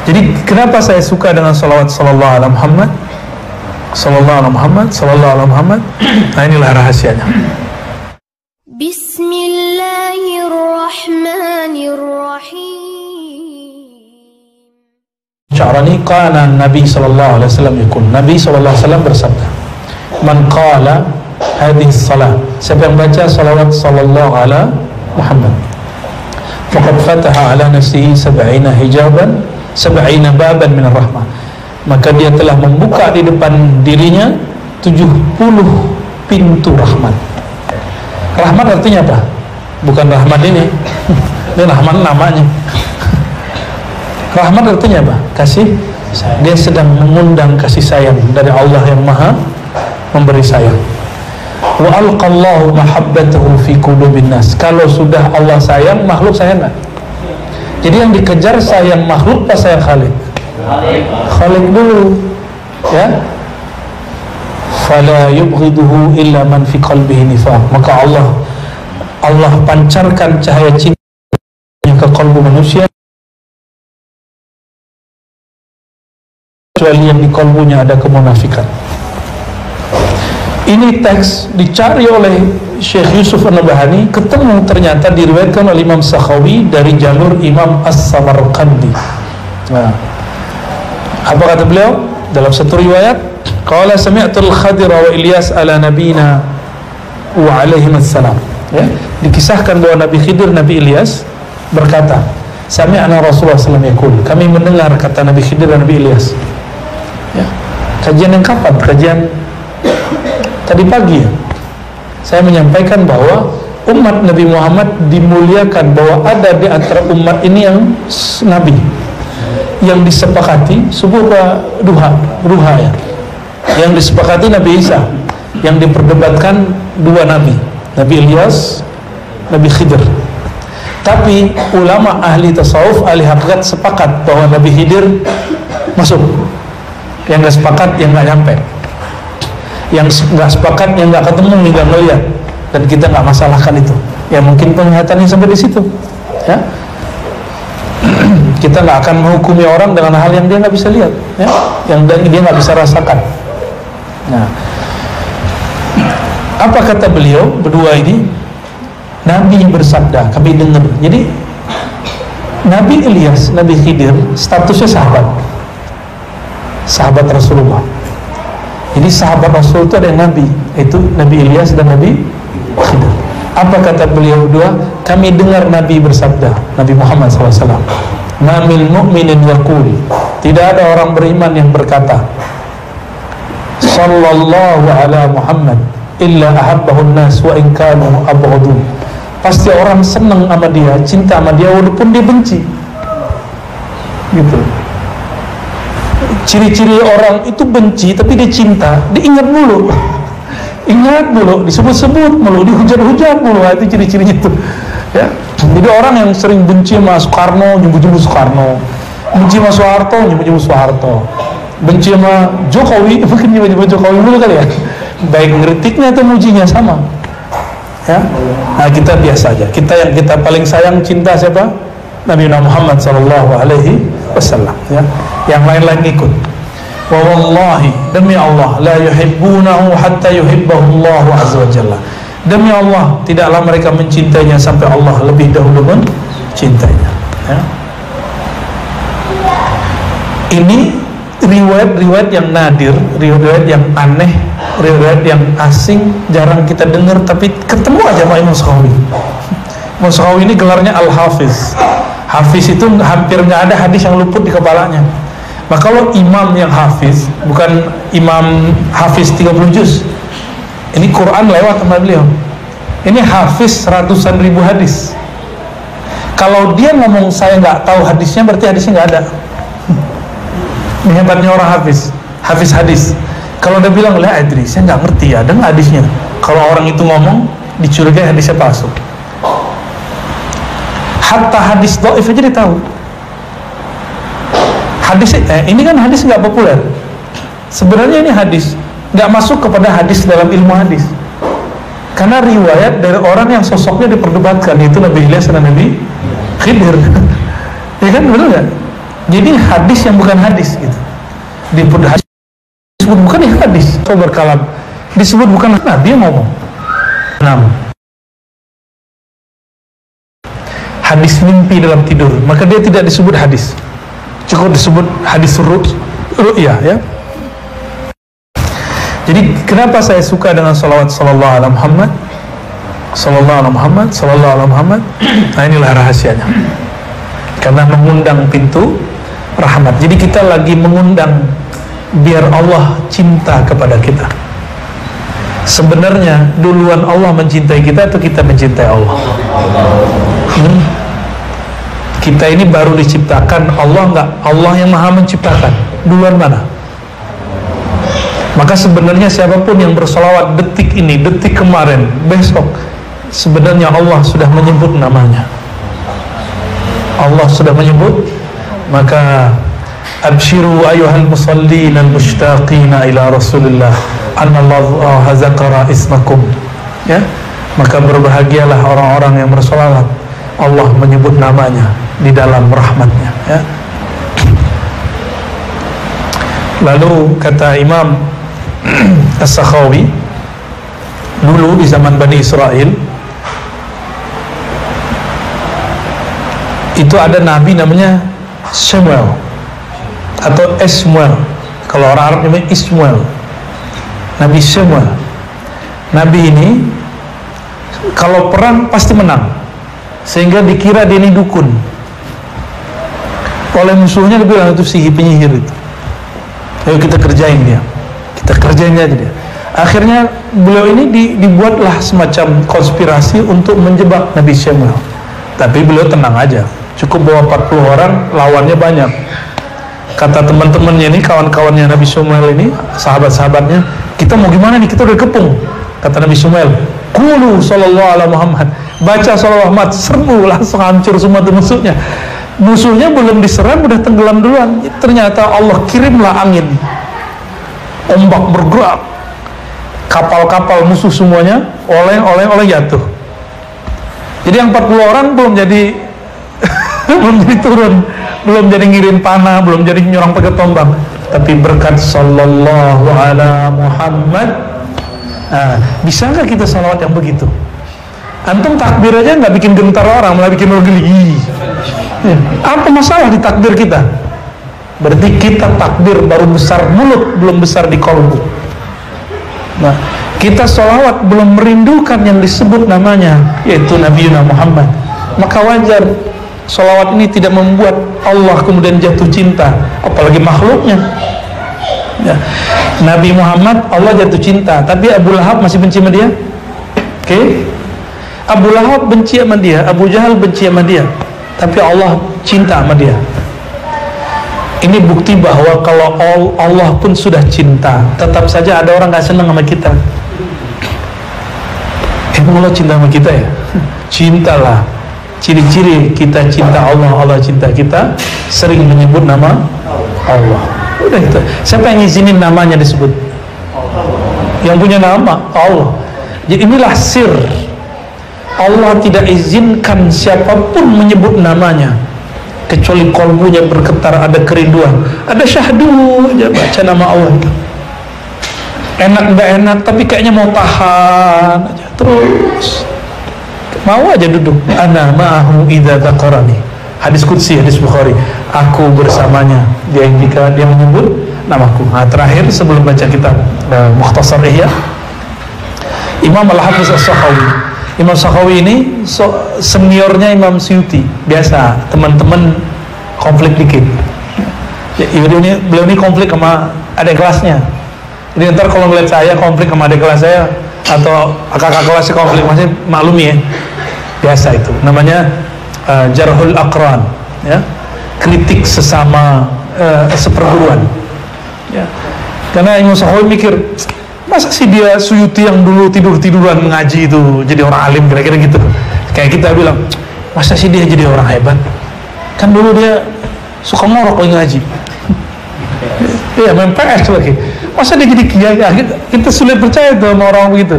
Jadi kenapa saya suka dengan salawat sallallahu alaihi Muhammad, sallallahu alaihi Muhammad, sallallahu alaihi Muhammad? Nah, inilah rahasianya. Bismillahirrahmanirrahim. Sya'rani qala Nabi sallallahu alaihi wasallam yakun. Nabi sallallahu alaihi wasallam bersabda, "Man qala hadhihi salat." Siapa yang baca salawat sallallahu alaihi Muhammad, faqad fataha ala nafsihi 70 hijaban, 70 baban min rahmah. Maka dia telah membuka di depan dirinya 70 pintu rahmat. Rahmat artinya apa? Bukan rahmat ini. Ini rahmat namanya. Rahmat artinya apa? Kasih. Dia sedang mengundang kasih sayang dari Allah yang Maha memberi sayang. Wa alqallahu mahabbatahu fi qulubin nas. Kalau sudah Allah sayang, makhluk sayang enggak? Jadi yang dikejar sayang makhluk pas sayang Khalik? Khalik dulu, ya. Fala yubghiduhu illa man fi qalbihi nifaq. Maka Allah pancarkan cahaya cintanya ke kalbu manusia kecuali yang di kalbunya ada kemunafikan. Ini teks dicari oleh Syekh Yusuf An-Nabhani, ketemu ternyata diriwayatkan oleh Imam Sakhawi dari jalur Imam As-Samarqandi. Nah, apa kata beliau dalam satu riwayat? Qala sami'tul Khadir wa Ilyas ala nabina wa alaihim assalam. Ya, dikisahkan bahwa Nabi Khidir, Nabi Ilyas berkata, sami'na Rasulullah sallallahu alaihi wasallam yaqul. Kami mendengar kata Nabi Khidir dan Nabi Ilyas. Ya. Kajian yang kapan? Kajian tadi pagi ya. Saya menyampaikan bahwa umat Nabi Muhammad dimuliakan, bahwa ada di antara umat ini yang Nabi yang disepakati subuh duha ya, yang disepakati Nabi Isa, yang diperdebatkan dua Nabi, Nabi Ilyas, Nabi Khidir. Tapi ulama ahli tasawuf, ahli hakikat sepakat bahwa Nabi Khidir masuk. Yang nggak sepakat, yang nggak nyampe. Yang nggak sepakat, yang nggak ketemu, nggak melihat, dan kita nggak masalahkan itu. Ya mungkin penglihatannya sampai di situ, ya. Kita nggak akan menghukumi orang dengan hal yang dia nggak bisa lihat, ya, yang dia nggak bisa rasakan. Nah, apa kata beliau berdua ini? Nabi bersabda, kami dengar. Jadi Nabi Ilyas, Nabi Khidir statusnya sahabat Rasulullah. Jadi sahabat Rasul itu ada yang Nabi, itu Nabi Ilyas dan Nabi Khidir. Apa kata beliau berdua? Kami dengar Nabi bersabda, Nabi Muhammad SAW, ma min mu'minin yaqul, tidak ada orang beriman yang berkata sallallahu ala Muhammad illa ahabbahu nas wa in kanu abghadun. Pasti orang senang sama dia, cinta sama dia walaupun dia benci. Gitu. Ciri-ciri orang itu benci tapi dia cinta, diingat dulu. Ingat dulu, disebut-sebut mulu, dihujat-hujat mulu, itu ciri-cirinya tuh. Ya. Jadi orang yang sering benci sama Soekarno, nyebut-nyebut Soekarno. Benci sama Soeharto, nyebut-nyebut Soeharto. Benci sama Jokowi, mungkin nyebut-nyebut Jokowi dulu kali ya. Baik ngeritiknya atau mujinya sama. Ya. Nah, kita biasa aja. Yang kita paling sayang cinta siapa? Nabi Muhammad SAW, ya. Yang lain-lain ikut. Wa wallahi, demi Allah, la yuhibbunahu hatta yuhibbahu Allah azza wa jalla. Demi Allah, tidaklah mereka mencintainya sampai Allah lebih dahulu mencintainya, ya. Ini riwayat-riwayat yang nadir, riwayat yang aneh, riwayat yang asing, jarang kita dengar, tapi ketemu aja sama Imam Sakhawi. Imam Sakhawi ini gelarnya Al-Hafiz. Hafiz itu hampir nggak ada hadis yang luput di kepalanya. Maka kalau imam yang hafiz, bukan imam hafiz 30 juz, ini Quran lewat sama beliau. Ini hafiz ratusan ribu hadis. Kalau dia ngomong saya nggak tahu hadisnya, berarti hadisnya nggak ada. Ini hebatnya orang hafiz hadis. Kalau dia bilang lah adri, saya nggak ngerti ada nggak hadisnya. Kalau orang itu ngomong, dicurigai hadisnya palsu. Hatta hadis dhaif aja dia tahu. Hadis ini kan hadis nggak populer. Sebenarnya ini hadis nggak masuk kepada hadis dalam ilmu hadis, karena riwayat dari orang yang sosoknya diperdebatkan, yaitu Nabi Ilyas dan Nabi Khidir. Ya kan, betul nggak? Jadi hadis yang bukan hadis gitu. Disebut bukan hadis. Atau berkalam disebut bukan Nabi yang ngomong. 6. Hadis mimpi dalam tidur, maka dia tidak disebut hadis, cukup disebut hadis ru'yah ya. Jadi kenapa saya suka dengan salawat sallallahu alaihi Muhammad, sallallahu alaihi Muhammad, sallallahu alaihi Muhammad? Nah, inilah rahasianya, karena mengundang pintu rahmat. Jadi kita lagi mengundang biar Allah cinta kepada kita. Sebenarnya duluan Allah mencintai kita atau kita mencintai Allah? Kita ini baru diciptakan, Allah enggak? Allah yang maha menciptakan. Duluan mana? Maka sebenarnya siapapun yang bersolawat detik ini, detik kemarin, besok, sebenarnya Allah sudah menyebut namanya. Allah sudah menyebut. Maka abshiru ayuhal musallin al-mushtaqina ila rasulillah anallahu hazakara ismakum ya. Maka berbahagialah orang-orang yang bersolawat, Allah menyebut namanya di dalam rahmatnya ya. Lalu kata Imam As-Sakhawi, dulu di zaman Bani Israel itu ada nabi namanya Samuel atau Ismail. Kalau orang Arab namanya Ismail. Nabi Samuel. Nabi ini kalau perang pasti menang, sehingga dikira dia ini dukun. Oleh musuhnya dibilang itu penyihir itu. Ayo kita kerjain dia, kita kerjain aja dia. Akhirnya beliau ini dibuatlah semacam konspirasi untuk menjebak Nabi Samuel. Tapi beliau tenang aja, cukup bawa 40 orang, lawannya banyak. Kata teman-temannya ini, kawan-kawannya Nabi Samuel ini, sahabat-sahabatnya, kita mau gimana nih, kita udah kepung. Kata Nabi Samuel, qulu sallallahu alaihi Muhammad, baca sallallahu Muhammad, serbu, langsung hancur semua tuh musuhnya. Musuhnya belum diserang udah tenggelam duluan. Ternyata Allah kirimlah angin, ombak bergerak, kapal-kapal musuh semuanya oleh jatuh. Jadi yang 40 orang belum jadi belum jadi turun, belum jadi ngirim panah, belum jadi nyerang pakai tombak. Tapi berkat sallallahu ala Muhammad. Nah, bisa nggak kita salawat yang begitu? Antum takbir aja nggak bikin gentar orang, malah bikin orang geli. Apa masalah di takbir kita? Berarti kita takbir baru besar mulut, belum besar di kolbu. Nah, kita sholawat belum merindukan yang disebut namanya, yaitu Nabi Muhammad. Maka wajar sholawat ini tidak membuat Allah kemudian jatuh cinta, apalagi makhluknya ya. Nabi Muhammad Allah jatuh cinta, tapi Abu Lahab masih benci sama dia. Oke? Abu Lahab benci sama dia, Abu Jahal benci sama dia, tapi Allah cinta sama dia. Ini bukti bahwa kalau Allah pun sudah cinta, tetap saja ada orang gak senang sama kita. Emang Allah cinta sama kita ya? Cintalah. Ciri-ciri kita cinta Allah, Allah cinta kita, sering menyebut nama Allah. Udah gitu. Siapa yang izinin namanya disebut? Yang punya nama Allah. Jadi inilah sir. Allah tidak izinkan siapapun menyebut namanya, kecuali kolbunya bergetar, ada kerinduan, ada syahdu aja baca nama Allah itu. Enak nggak enak, tapi kayaknya mau tahan aja terus, mau aja duduk. Ana ma'ahu idza dzaqarani. Hadis qudsi, hadis Bukhari. Aku bersamanya dia jika dia menyebut namaku. Nah, terakhir sebelum baca kitab Mukhtasar Ihya, Imam Al-Hafiz As-Sakhawi. Imam Sakhawi ini seniornya Imam Suyuti. Biasa teman-teman konflik dikit ya, beliau ini konflik sama adik kelasnya. Jadi ntar kalau ngeliat saya konflik sama adik kelas saya atau kakak kelasnya konflik, masih maklumi ya, biasa itu namanya jarhul aqran ya, kritik sesama seperguruan ya. Karena Imam Sakhawi mikir, masa sih dia Suyuti yang dulu tidur-tiduran ngaji itu jadi orang alim, kira-kira gitu. Kayak kita bilang, masa sih dia jadi orang hebat? Kan dulu dia suka ngorok lagi ngaji. Iya, main PS lagi. Masa dia jadi kiai? Kita sulit percaya tuh sama orang begitu.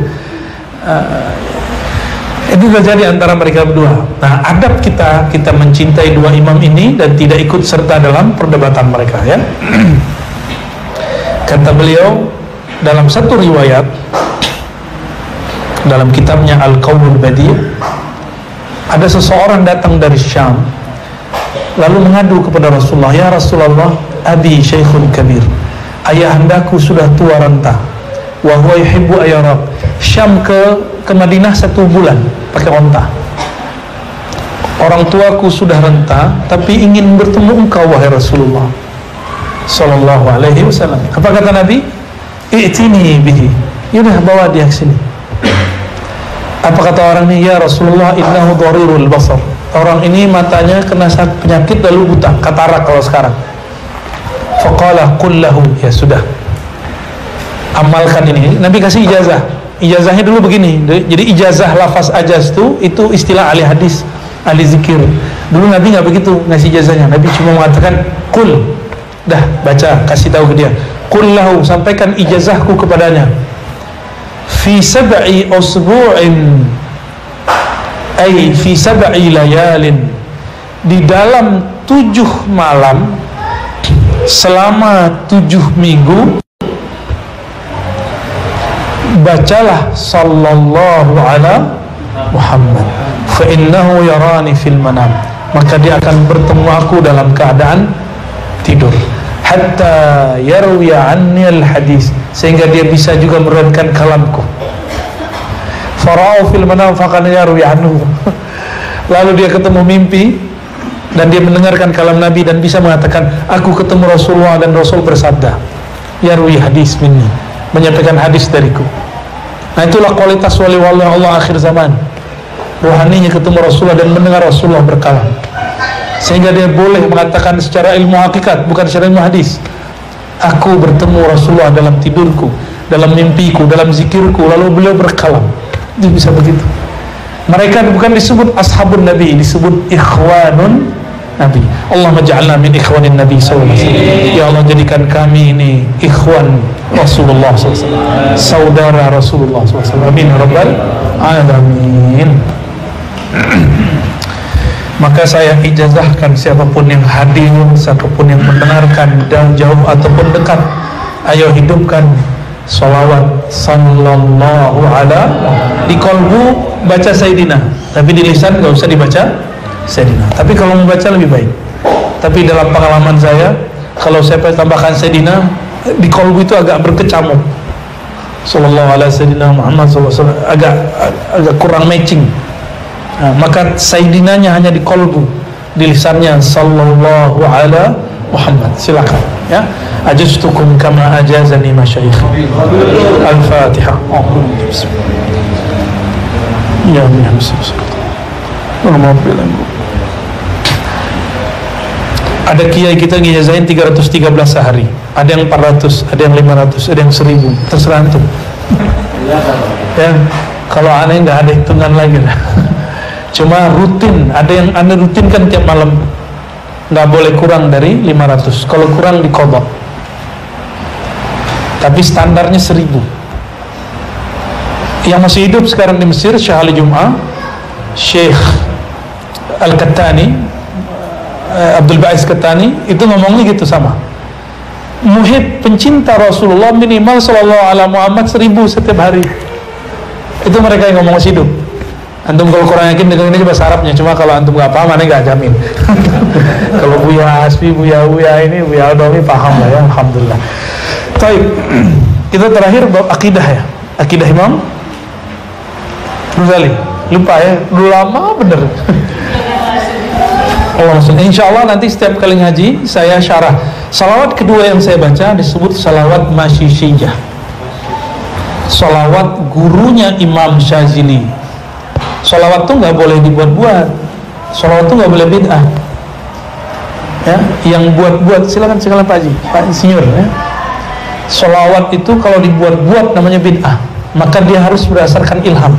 Itu terjadi antara mereka berdua. Nah, adab kita mencintai dua imam ini dan tidak ikut serta dalam perdebatan mereka, ya. Kata beliau dalam satu riwayat dalam kitabnya Al-Qaulul Badi', ada seseorang datang dari Syam lalu mengadu kepada Rasulullah, "Ya Rasulullah, abi syaikhun kabir." Ayahandaku sudah tua renta. Wa huwa yuhibbu ayyarab. Syam ke Madinah 1 bulan pakai onta. Orang tuaku sudah renta, tapi ingin bertemu engkau wahai Rasulullah sallallahu alaihi wasallam. Apa kata Nabi? I'tini bihi. Yaudah, bawa dia ke sini. Apa kata orang ini? Ya Rasulullah, innahu dharirul basar. Orang ini matanya kena penyakit lalu buta, katarak kalau sekarang. Faqala qul lahu, ya sudah, amalkan ini. Nabi kasih ijazah. Ijazahnya dulu begini. Jadi ijazah lafaz ajaz itu istilah ahli hadis, ahli zikir. Dulu Nabi nggak begitu ngasih ijazahnya. Nabi cuma mengatakan qul, dah baca, kasih tahu ke dia. Qul lahu, sampaikan ijazahku kepadanya. Fi sab'i usbu'in, ay fi sab'i layalin, di dalam 7 malam selama 7 minggu bacalah sallallahu ala Muhammad fa innahu yarani fil manam, maka dia akan bertemu aku dalam keadaan tidur, hatta yarwi anni al hadis, sehingga dia bisa juga meriwayatkan kalamku. Fara'u fil manam faqad yarwi anhu. Lalu dia ketemu mimpi dan dia mendengarkan kalam Nabi dan bisa mengatakan, aku ketemu Rasulullah dan Rasul bersabda, yarwi hadis minni, menyampaikan hadis dariku. Nah, itulah kualitas wali-wali Allah akhir zaman. Rohaninya ketemu Rasulullah dan mendengar Rasulullah berkalam, sehingga dia boleh mengatakan secara ilmu hakikat, bukan secara ilmu hadis, aku bertemu Rasulullah dalam tidurku, dalam mimpiku, dalam zikirku, lalu beliau berkalam. Dia bisa begitu. Mereka bukan disebut ashabun Nabi, disebut ikhwanun Nabi. Allahumma ja'alna min ikhwanin Nabi sallallahu alaihi wasallam. Ya Allah, jadikan kami ini ikhwan Rasulullah sallallahu alaihi wasallam, saudara Rasulullah sallallahu alaihi wasallam. Amin rabbal alamin. Maka saya ijazahkan siapapun yang hadir, siapapun yang mendengarkan dan jauh ataupun dekat, ayo hidupkan salawat sallallahu ala, di kolbu baca Sayyidina, tapi di lisan gak usah dibaca Sayyidina. Tapi kalau membaca lebih baik. Tapi dalam pengalaman saya, kalau saya tambahkan Sayyidina, di kolbu itu agak berkecamuk. Sallallahu ala Sayyidina Muhammad sallallahu alaihi wasallam, agak kurang matching. Nah, maka Sayyidinanya hanya di kolbu, di lisannya sallallahu ala Muhammad. Silakan, ya. Ajaztukum kama ajazani masyayikh. Al-Fatihah. Ya ada kiai kita ngijazahin 313 sehari, ada yang 400, ada yang 500, ada yang 1000, terserah antum. Ya, kalau aneh nggak ada hitungan lagi lah. Cuma rutin, ada yang aneh rutinkan tiap malam, nggak boleh kurang dari 500. Kalau kurang diqadha. Tapi standarnya 1000. Yang masih hidup sekarang di Mesir, Syekh Ali Jum'ah, Syekh Al-Kattani, Abdul Ba'is Kattani, itu ngomongnya gitu sama. Muhib, pencinta Rasulullah minimal sallallahu ala Muhammad 1000 setiap hari. Itu mereka yang ngomong masih hidup. Antum kalau kurang yakin dengan ini bahasa Arabnya, cuma kalau antum nggak paham, aneh nggak jamin. Kalau Buya Asfi, Buya ini, Buya Adomi paham lah ya, alhamdulillah. Baik, kita terakhir bab akidah ya, akidah Imam Ghazali. Lupa ya, dulu lama bener. Insya Allah nanti setiap kali ngaji saya syarah. Salawat kedua yang saya baca disebut salawat Masyishiyah, salawat gurunya Imam Syazili. Salawat tuh nggak boleh dibuat-buat, salawat tuh nggak boleh bid'ah. Ya, yang buat-buat silakan Pak Haji, Pak Insinyur. Ya. Salawat itu kalau dibuat-buat namanya bid'ah, maka dia harus berdasarkan ilham.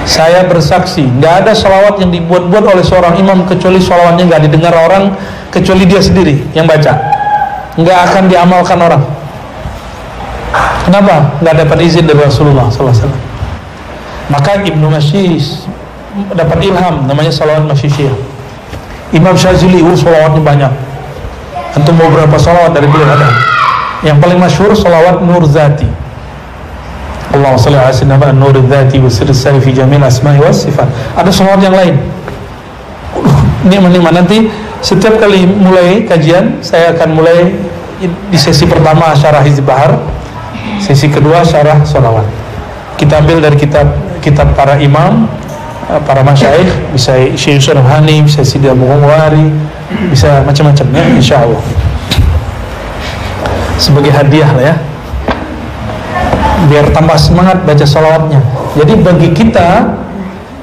Saya bersaksi, nggak ada salawat yang dibuat-buat oleh seorang imam kecuali salawatnya nggak didengar orang kecuali dia sendiri yang baca, nggak akan diamalkan orang. Kenapa? Nggak dapat izin dari Rasulullah SAW. Maka Ibnu Masyis dapat ilham namanya salawat Masyisiyah. Imam Syazili salawatnya banyak. Antum mau berapa salawat dari beliau ada? Yang paling masyhur salawat Nur Zati. Allahumma shalli ala sayyidina Nur Zati wa sirri sari fi jamil asma'i was sifat. Ada salawat yang lain. Ini nanti setiap kali mulai kajian saya akan mulai di sesi pertama syarah Hizb Bahar, sesi kedua syarah sholawat. Kita ambil dari kitab para imam, para masyayikh, bisa Syekh Yusuf Nabhani, bisa Sidi Abu Ghumwari, bisa macam-macam ya, insyaallah. Sebagai hadiah lah ya, biar tambah semangat baca sholawatnya. Jadi bagi kita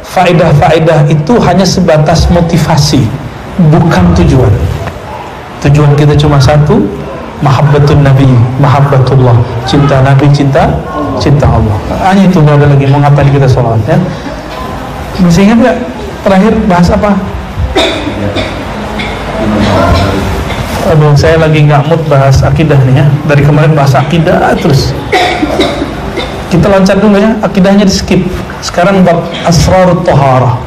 faedah-faedah itu hanya sebatas motivasi, bukan tujuan. Tujuan kita cuma satu, mahabbatun Nabi, mahabbatullah, cinta Nabi, cinta Allah. Hanya itu, nggak ada lagi. Mau ngapain kita sholat ya? Masih ingat nggak terakhir bahas apa? Aduh, saya lagi nggak mood bahas akidah nih ya. Dari kemarin bahas akidah terus. Kita loncat dulu ya, akidahnya di skip. Sekarang bab asrarut thaharah.